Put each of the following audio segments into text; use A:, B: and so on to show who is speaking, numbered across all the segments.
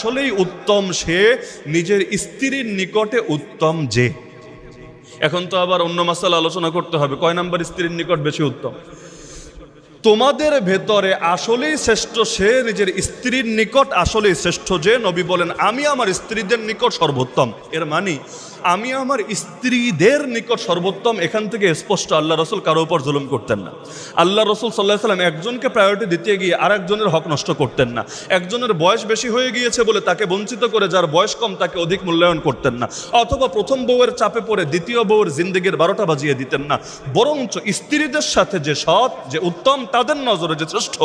A: আসলেই উত্তম সে নিজের স্ত্রীর নিকটে উত্তম যে। এখন তো আবার অন্য মাসালা আলোচনা করতে হবে, কয় নাম্বার স্ত্রীর নিকট বেশি উত্তম। তোমাদের ভেতরে আসলেই শ্রেষ্ঠ সে নিজের স্ত্রীর নিকট আসলেই শ্রেষ্ঠ যে। নবী বলেন আমি আমার স্ত্রীদের নিকট সর্বোত্তম। এর মানে আমি আমার স্ত্রীদের নিকট সর্বোত্তম। এখান থেকে স্পষ্ট আল্লাহ রসুল কারো উপর জুলুম করতেন না। আল্লাহ রসুল সাল্লাহ সাল্লাম একজনকে প্রায়োরিটি দিতে গিয়ে আর একজনের হক নষ্ট করতেন না। একজনের বয়স বেশি হয়ে গিয়েছে বলে তাকে বঞ্চিত করে যার বয়স কম তাকে অধিক মূল্যায়ন করতেন না, অথবা প্রথম বউয়ের চাপে পড়ে দ্বিতীয় বউয়ের জিন্দেগির 12টা বাজিয়ে দিতেন না। বরঞ্চ স্ত্রীদের সাথে যে সৎ, যে উত্তম, তাদের নজরে যে শ্রেষ্ঠ,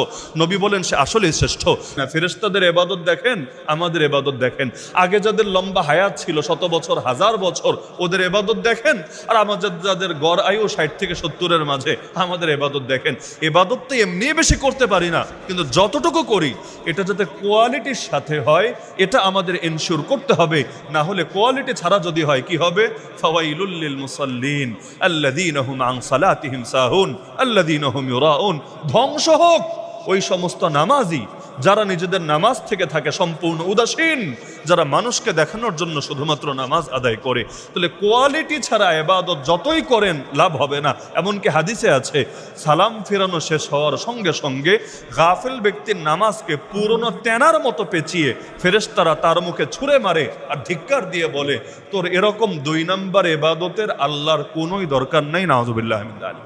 A: নবী বলেন সে আসলেই শ্রেষ্ঠ। না, ফেরেশতাদের ইবাদত দেখেন, আমাদের ইবাদত দেখেন। আগে যাদের লম্বা হায়াত ছিল, 100 বছর 1000 বছর, ওদের ইবাদত দেখেন। আর আমাদের যাদের গড় আয়ু 60 থেকে 70-এর মাঝে, আমাদের ইবাদত দেখেন। ইবাদত তো এমনি বেশি করতে পারি না, কিন্তু যতটুকু করি এটা যাতে কোয়ালিটির সাথে হয় এটা আমাদের এনশিওর করতে হবে। না হলে কোয়ালিটি ছাড়া যদি হয় কি হবে? ফাওয়াইলুল লিল মুসাল্লিন আল্লাযীনা হুম আন সালাতিহিম সাহুন আল্লাযীনা হুম ইউরাউন। ধ্বংস হোক ওই সমস্ত নামাজি যারা নিজেদের নামাজ থেকে থাকে সম্পূর্ণ উদাসীন, যারা মানুষকে দেখানোর জন্য শুধুমাত্র নামাজ আদায় করে। তাহলে কোয়ালিটি ছাড়া ইবাদত যতই করেন লাভ হবে না। এমনকি হাদিসে আছে সালাম ফেরানো শেষ হওয়ার সঙ্গে সঙ্গে গাফেল ব্যক্তির নামাজকে পুরনো তেনার মতো পেঁচিয়ে ফেরেশতারা তার মুখে ছুঁড়ে মারে আর ধিক্কার দিয়ে বলে তোর এরকম 2 নাম্বার ইবাদতের আল্লাহর কোনোই দরকার নাই। নাউযুবিল্লাহি মিন যালিক।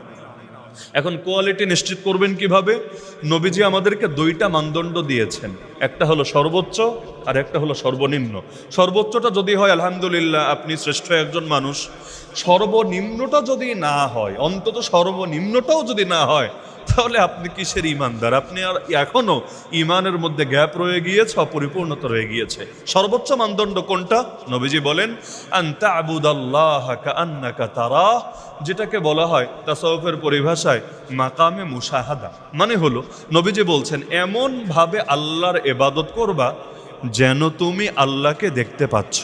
A: এখন কোয়ালিটি নিশ্চিত করবেন কিভাবে? নবীজি আমাদেরকে 2টা মানদণ্ড দিয়েছেন, একটা হলো সর্বোচ্চ আর একটা হলো সর্বনিম্ন। সর্বোচ্চটা যদি হয় আলহামদুলিল্লাহ আপনি শ্রেষ্ঠ একজন মানুষ, সর্বনিম্নটা যদি না হয়, অন্তত সর্বনিম্নটাও যদি না হয়, তাহলে আপনি কিসের ইমানদার? আপনি আর এখনো ইমানের মধ্যে গ্যাপ রয়ে গিয়েছে, অপরিপূর্ণতা রয়ে গিয়েছে। সর্বোচ্চ মানদণ্ড কোনটা? নবীজি বলেন আনতা আবুদাল্লাহা কাআন্নাকা তারাহ, যেটাকে বলা হয় তাসাউফের পরিভাষায় মাকামে মুশাহাদা। মানে হলো নবীজি বলছেন এমন ভাবে আল্লাহর ইবাদত করবা যেন তুমি আল্লাহকে দেখতে পাচ্ছ।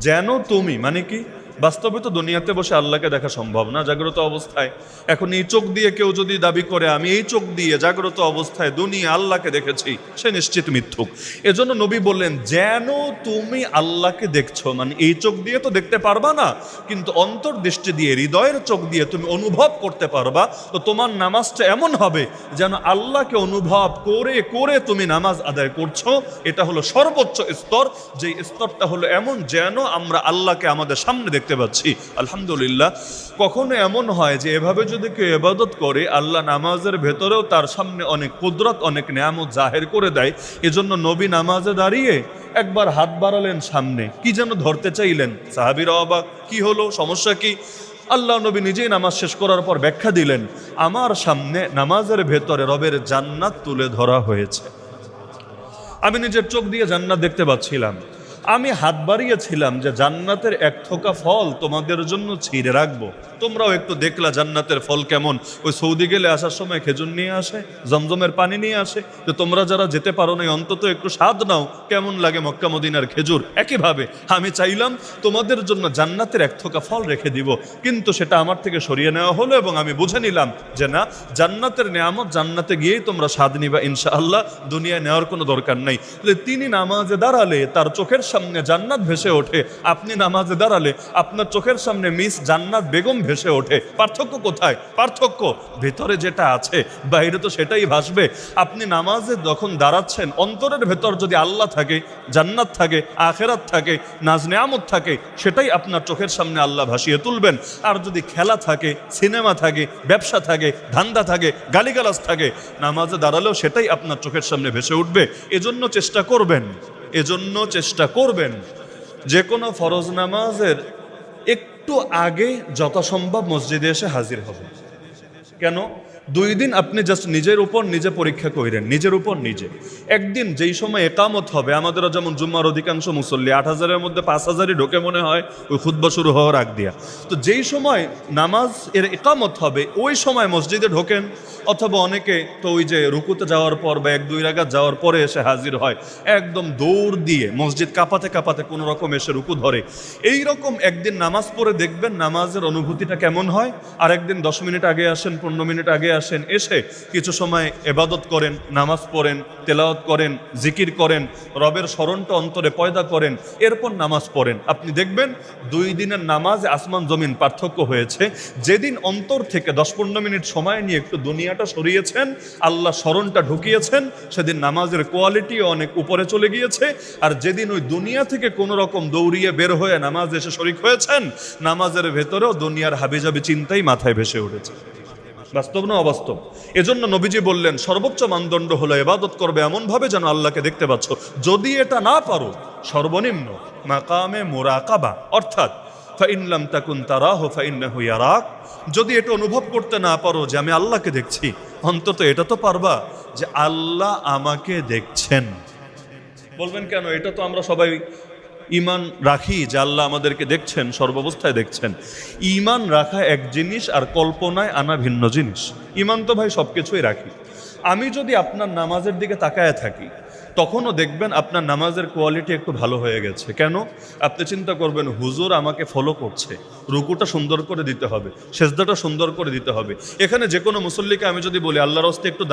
A: যেন তুমি মানে কি? বাস্তবে তো দুনিয়াতে বসে আল্লাহকে দেখা সম্ভব না জাগ্রত অবস্থায়। এখন এই চোখ দিয়ে কেউ যদি দাবি করে আমি এই চোখ দিয়ে জাগ্রত অবস্থায় দুনিয়া আল্লাহকে দেখেছি, সে নিশ্চিত মিথ্যুক। এজন্য নবী বললেন যেন তুমি আল্লাহকে দেখছো, মানে এই চোখ দিয়ে তো দেখতে পারবা না, কিন্তু অন্তর্দৃষ্টি দিয়ে হৃদয়ের চোখ দিয়ে তুমি অনুভব করতে পারবা। তো তোমার নামাজটা এমন হবে যেন আল্লাহকে অনুভব করে করে তুমি নামাজ আদায় করছো। এটা হলো সর্বোচ্চ স্তর, যে স্তরটা হলো এমন যেন আমরা আল্লাহকে আমাদের সামনে দেখতে পাচ্ছি। আলহামদুলিল্লাহ, কখনো এমন হয় যে এভাবে যদি কেউ ইবাদত করে আল্লাহ নামাজের ভেতরেও তার সামনে অনেক কুদরত, অনেক নেয়ামত জাহের করে দেয়। এজন্য নবী নামাজে দাঁড়িয়ে একবার হাত বাড়ালেন সামনে, কি যেন ধরতে চাইলেন। সাহাবীরা অবাক, কি হলো, সমস্যা কি? আল্লাহ নবী নিজেই নামাজ শেষ করার পর ব্যাখ্যা দিলেন, আমার সামনে নামাজের ভেতরে রবের জান্নাত তুলে ধরা হয়েছে। আমি নিজের চোখ দিয়ে জান্নাত দেখতে পাচ্ছিলাম। আমি হাত বাড়িয়েছিলাম যে জান্নাতের 1 থোকা ফল তোমাদের জন্য ছিঁড়ে রাখবো, তোমরাও একটু দেখলা জান্নাতের ফল কেমন। ওই সৌদি গেলে আসার সময় খেজুর নিয়ে আসে, জমজমের পানি নিয়ে আসে, যে তোমরা যারা যেতে পারো না অন্তত একটু স্বাদ নাও, কেমন লাগে মক্কা মদিনার খেজুর। একইভাবে আমি চাইলাম তোমাদের জন্য জান্নাতের 1 থোকা ফল রেখে দিব, কিন্তু সেটা আমার থেকে সরিয়ে নেওয়া হলো এবং আমি বুঝে নিলাম যে না, জান্নাতের নেয়ামত জান্নাতে গিয়েই তোমরা স্বাদ নিবা ইনশাআল্লাহ, দুনিয়ায় নেওয়ার কোনো দরকার নাই। তিনি নামাজে দাঁড়ালে তার চোখের সামনে জান্নাত ভেসে ওঠে, আপনি নামাজে দাঁড়ালে আপনার চোখের সামনে মিস জান্নাত বেগম ভেসে ওঠে। পার্থক্য কোথায়? পার্থক্য ভেতরে যেটা আছে বাইরে তো সেটাই ভাসবে। আপনি নামাজে যখন দাঁড়াচ্ছেন অন্তরের ভেতর যদি আল্লাহ থাকে, জান্নাত থাকে, আখেরাত থাকে, নাজ নেয়ামত থাকে, সেটাই আপনার চোখের সামনে আল্লাহ ভাসিয়ে তুলবেন। আর যদি খেলা থাকে, সিনেমা থাকে, ব্যবসা থাকে, ধান্দা থাকে, গালিগালাজ থাকে, নামাজে দাঁড়ালেও সেটাই আপনার চোখের সামনে ভেসে উঠবে। এজন্য চেষ্টা করবেন যে কোনো ফরজ নামাজের একটু আগে যথাসম্ভব মসজিদে এসে হাজির হবেন। কেন? 2 দিন আপনি জাস্ট নিজের উপর নিজে পরীক্ষা করেন, নিজের উপর নিজে। একদিন যেই সময় একামত হবে, আমাদেরও যেমন জুম্মার অধিকাংশ মুসল্লি 8000-এর মধ্যে 5000-ই ঢোকে মনে হয় ওই খুতবা শুরু হওয়ার আগ দিয়া। তো যেই সময় নামাজ এর একামত হবে ওই সময় মসজিদে ঢোকেন, অথবা অনেকে তো ওই যে রুকুতে যাওয়ার পর বা 1-2 রাকাত যাওয়ার পরে এসে হাজির হয়, একদম দৌড় দিয়ে মসজিদ কাঁপাতে কাঁপাতে কোনো রকম এসে রুকু ধরে। এই রকম একদিন নামাজ পড়ে দেখবেন নামাজের অনুভূতিটা কেমন হয়। আর একদিন 10 মিনিট আগে আসেন, 15 মিনিট আগে আসেন, এসে কিছু সময় ইবাদত করেন, নামাজ পড়েন, তেলাওয়াত করেন, জিকির করেন, রবের স্মরণটা অন্তরে পয়দা করেন, এরপর নামাজ পড়েন। আপনি দেখবেন 2 দিনের নামাজে আসমান জমিন পার্থক্য হয়েছে। যেদিন অন্তর থেকে 10-15 মিনিট সময় নিয়ে একটু দুনিয়াটা সরিয়েছেন, আল্লাহ স্মরণটা ঢুকিয়েছেন, সেদিন নামাজের কোয়ালিটি অনেক উপরে চলে গিয়েছে। আর যেদিন ওই দুনিয়া থেকে কোনো রকম দৌড়িয়ে বের হয়ে নামাজ এসে শরিক হয়েছেন, নামাজের ভেতরেও দুনিয়ার হাবিজাবি চিন্তাই মাথায় ভেসে উঠেছে। বাস্তব না অবাস্তব? এজন্য নবীজি বললেন সর্বোচ্চ মানদণ্ড হলো ইবাদত করবে এমন ভাবে যেন আল্লাহকে দেখতে পাচ্ছ। যদি এটা না পারো, সর্বনিম্ন মাকামে মুরাকাবা, অর্থাৎ ফাইন লাম তাকুন তারাহু ফাইন্নাহু ইয়ারাক, যদি এটা অনুভব করতে না পারো যে আমি আল্লাহকে দেখছি, অন্তত এটা তো পারবা যে আল্লাহ আমাকে দেখছেন। বলবেন কেন? এটা তো আমরা সবাই ঈমান রাখি যে আল্লাহ আমাদেরকে দেখছেন, সর্বাবস্থায় দেখছেন। ঈমান রাখা এক জিনিস আর কল্পনায় আনা ভিন্ন জিনিস। ঈমান তো ভাই সব কিছুই রাখি। আমি যদি আপনার নামাজের দিকে তাকায় থাকি, তখনও দেখবেন আপনার নামাজের কোয়ালিটি একটু ভালো হয়ে গেছে। কেন? আপনি চিন্তা করবেন হুজুর আমাকে ফলো করছে, রুকুটা সুন্দর করে দিতে হবে, সেজদাটা সুন্দর করে দিতে হবে। এখানে যে কোনো মুসল্লিকে আমি যদি বলি আল্লাহর হস্তে একটু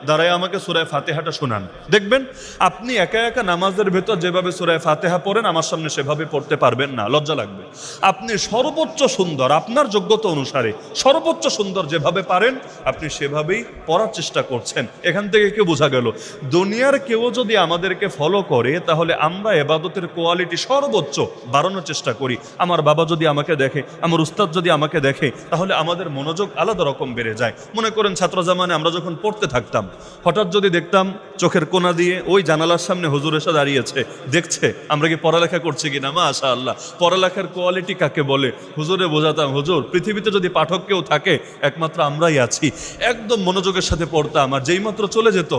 A: দাঁড়ায় আমাকে সূরা ফাতিহাটা শোনান, দেখবেন আপনি একা একা নামাজের ভেতর যেভাবে সূরা ফাতিহা পড়েন আমার সামনে সেভাবে পড়তে পারবেন না, লজ্জা লাগবে। আপনি সর্বোচ্চ সুন্দর, আপনার যোগ্যতা অনুসারে সর্বোচ্চ সুন্দর যেভাবে পারেন আপনি সেভাবেই পড়ার চেষ্টা করছেন। এখান থেকে কি বোঝা গেল? দুনিয়ার কেউ যদি আমাদেরকে ফলো করে তাহলে আমরা ইবাদতের কোয়ালিটি সর্বোচ্চ বাড়ানোর চেষ্টা করি। আমার বাবা যদি আমাকে দেখে, আমার উস্তাদ যদি আমাকে দেখে, তাহলে আমাদের মনোযোগ আলাদা রকম বেড়ে যায়। মনে করেন ছাত্র জামানে আমরা যখন পড়তে থাকতাম, হঠাৎ যদি দেখতাম চোখের কোনা দিয়ে ওই জানালার সামনে হুজুর এসে দাঁড়িয়েছে, দেখছে আমরা কি পড়ালেখা করছি কিনা। মাশাআল্লাহ, পড়ালেখার কোয়ালিটি কাকে বলে হুজুরে বোঝাতাম, হুজুর পৃথিবীতে যদি পাঠক কেউ থাকে একমাত্র আমরাই আছি। একদম মনোযোগের সাথে পড়তাম, আর যেই মাত্র চলে যেত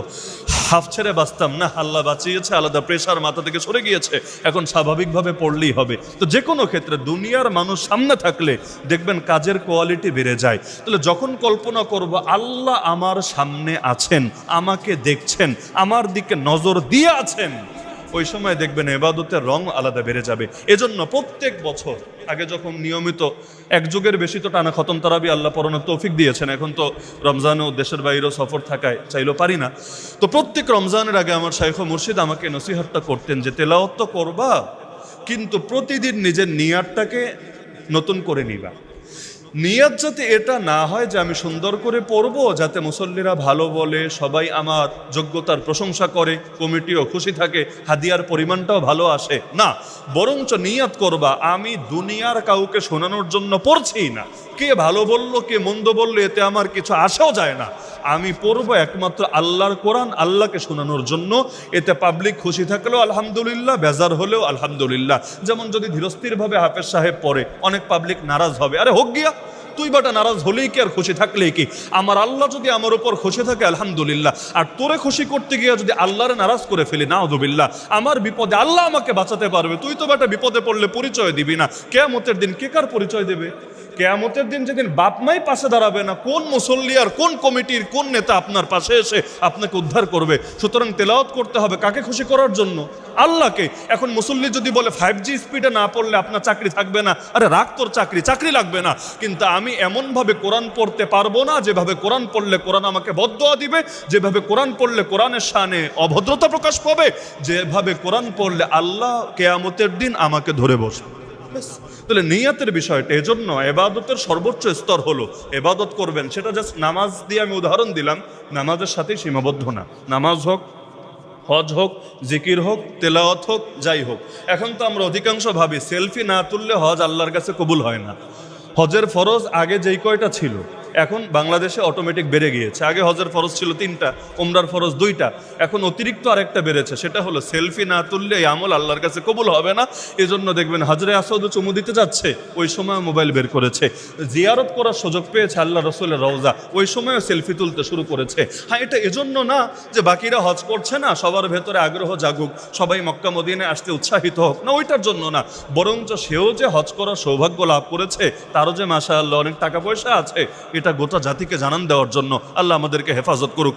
A: হাফ ছেড়ে বাঁচতাম না। আল্লাহ বাঁচিয়েছে, আলাদা প্রেশার মাথা থেকে সরে গিয়েছে, এখন স্বাভাবিকভাবে পড়লেই হবে। তো যে কোনো ক্ষেত্রে দুনিয়ার মানুষ সামনে থাকলে দেখবেন কাজের কোয়ালিটি বেড়ে যায়। তাহলে যখন কল্পনা করব আল্লাহ আমার সামনে আছেন, আমাকে দেখছেন, আমার দিকে নজর দিয়ে আছেন, ওই সময় দেখবেন ইবাদতের রং আলাদা বেড়ে যাবে। এজন্য প্রত্যেক বছর আগে যখন নিয়মিত এক যুগের বেশি তো টানা খতম তারাবি আল্লাহ পড়ানোর তৌফিক দিয়েছেন, এখন তো রমজানও দেশের বাইরেও সফর থাকায় চাইলেও পারি না, তো প্রত্যেক রমজানের আগে আমার শাইখ মুর্শিদ আমাকে নসিহতটা করতেন যে তেলাওয়াত তো করবা, কিন্তু প্রতিদিন নিজের নিয়াতটাকে নতুন করে নিবা। নিয়াত যাতে এটা না হয় যে আমি সুন্দর করে পড়বো যাতে মুসল্লিরা ভালো বলে, সবাই আমার যোগ্যতার প্রশংসা করে, কমিটিও খুশি থাকে, হাদিয়ার পরিমাণটাও ভালো আসে, না, বরঞ্চ নিয়াত করবা আমি দুনিয়ার কাউকে শোনানোর জন্য পড়ছি না। কে ভালো বললো কে মন্দ বললো এতে আমার কিছু আশাও যায় না। আমি পড়বো একমাত্র আল্লাহর কোরআন, আল্লাহকে শোনানোর জন্য। এতে পাবলিক খুশি থাকলেও আলহামদুলিল্লাহ, বেজার হলেও আলহামদুলিল্লাহ। যেমন যদি ধীরস্থিরভাবে হাফেজ সাহেব পড়ে, অনেক পাবলিক নারাজ হবে, আরে হোক গিয়া, তুই বাটা নারাজ হলেই কি আর খুশি থাকলেই কি? আমার আল্লাহ যদি আমার উপর খুশি থাকে আলহামদুলিল্লাহ, আর তোরে খুশি করতে গিয়ে যদি আল্লাহরে নারাজ করে ফেলি নাউযুবিল্লাহ, আমার বিপদে আল্লাহ আমাকে বাঁচাতে পারবে, তুই তো বাটা বিপদে পড়লে পরিচয় দিবি না। কিয়ামতের দিন কে কার পরিচয় দেবে? কিয়ামতের দিন যেদিন বাপ মাই পাশে দাঁড়াবে না, কোন মুসল্লি আর কোন কমিটির কোন নেতা আপনার পাশে এসে আপনাকে উদ্ধার করবে? সুতরাং তেলাওয়াত করতে হবে কাকে খুশি করার জন্য? আল্লাহকে। এখন মুসল্লি যদি বলে 5G স্পিডে না পড়লে আপনার চাকরি থাকবে না, আরে রাখ তোর চাকরি লাগবে না, কিন্তু আমি এমনভাবে কোরআন পড়তে পারবো না যেভাবে কোরআন পড়লে কোরআন আমাকে বদদুয়া দিবে, যেভাবে কোরআন পড়লে কোরআনের শানে অভদ্রতা প্রকাশ পাবে, যেভাবে কোরআন পড়লে আল্লাহ কিয়ামতের দিন আমাকে ধরে বসবে। তাহলে নিয়াতের বিষয়টা, এজন্য ইবাদতের সর্বোচ্চ স্তর হলো ইবাদত করবেন, সেটা জাস্ট নামাজ দিয়ে আমি উদাহরণ দিলাম, নামাজের সাথেই সীমাবদ্ধ না। নামাজ হোক, হজ হোক, জিকির হোক, তেলাওয়াত হোক, যাই হোক। এখন তো আমরা অধিকাংশ ভাবি সেলফি না তুললে হজ আল্লাহর কাছে কবুল হয় না। হজের ফরজ আগে যেই কয়টা ছিল এখন বাংলাদেশে অটোমেটিক বেড়ে গিয়েছে। আগে হজের ফরজ ছিল 3টা, উমরার ফরজ 2টা, এখন অতিরিক্ত আরেকটা বেড়েছে, সেটা হলো সেলফি না তুললে এই আমল আল্লাহর কাছে কবুল হবে না। এজন্য দেখবেন হাজরে আসওয়াদে চুমু দিতে যাচ্ছে, ওই সময় মোবাইল বের করেছে। জিয়ারত করার সুযোগ পেয়েছে আল্লাহ রসুলের রওজা, ওই সময়ও সেলফি তুলতে শুরু করেছে। হ্যাঁ, এটা এজন্য না যে বাকিরা হজ করছে না, সবার ভেতরে আগ্রহ জাগুক, সবাই মক্কা মদিনায় আসতে উৎসাহিত হোক, না, ওইটার জন্য না, বরঞ্চ সেও যে হজ করার সৌভাগ্য লাভ করেছে, তারও যে মাশাআল্লাহ অনেক টাকা পয়সা আছে, এটা গোটা জাতিকে জানান দেওয়ার জন্য। আল্লাহ আমাদেরকে হেফাজত করুক।